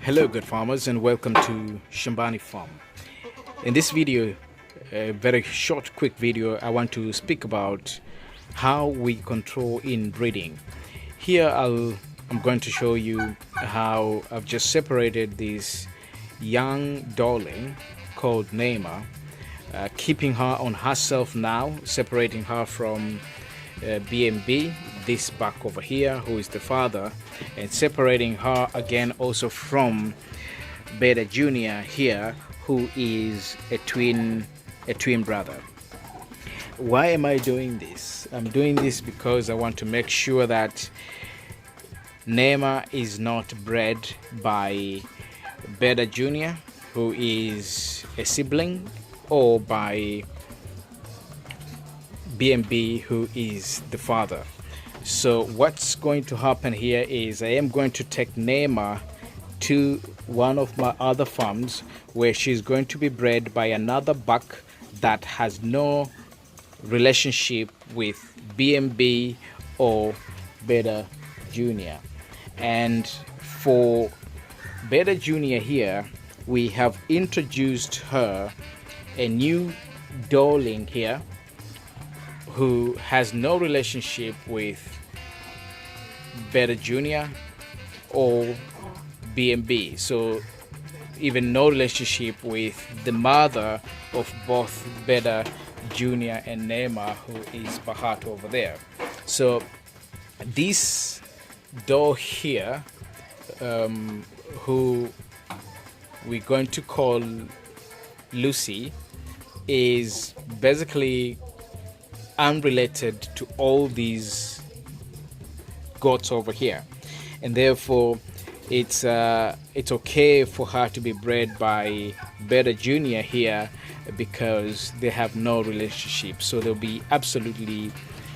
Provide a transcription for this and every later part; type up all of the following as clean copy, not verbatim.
Hello good farmers and welcome to Shambani Farm. In this video, a very short quick video, I want to speak about how we control inbreeding. Here I'm going to show you how I've just separated this young darling called Neymar, keeping her on herself now, separating her from BMB, this back over here, who is the father, and separating her again also from Beta Junior here, who is a twin brother. Why am I doing this? I'm doing this because I want to make sure that Neymar is not bred by Beta Junior, who is a sibling, or by BMB, who is the father. So what's going to happen here is I am going to take Neymar to one of my other farms where she's going to be bred by another buck that has no relationship with BMB or Beta Junior. And for Beta Junior here, we have introduced her a new darling here who has no relationship with Beta Junior or BMB, so even no relationship with the mother of both Beta Junior and Neymar, who is Bahat over there. So this doe here, who we're going to call Lucy, is basically unrelated to all these goats over here, and therefore it's okay for her to be bred by Beta Junior here because they have no relationship, so there'll be absolutely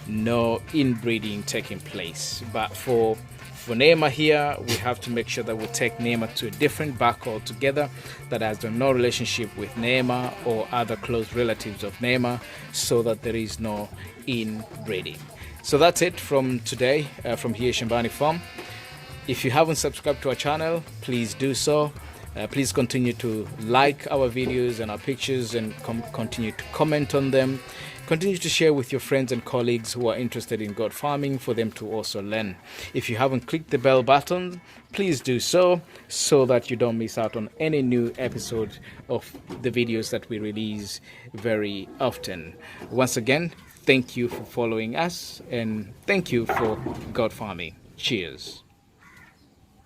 no inbreeding taking place. But for Neymar here, we have to make sure that we take Neymar to a different buck altogether that has no relationship with Neymar or other close relatives of Neymar, so that there is no inbreeding. So that's it from today, from here Shambani Farm. If you haven't subscribed to our channel, please do so. Please continue to like our videos and our pictures, and continue to comment on them. Continue to share with your friends and colleagues who are interested in goat farming, for them to also learn. If you haven't clicked the bell button, please do so that you don't miss out on any new episode of the videos that we release very often. Once again, thank you for following us, and thank you for goat farming. Cheers.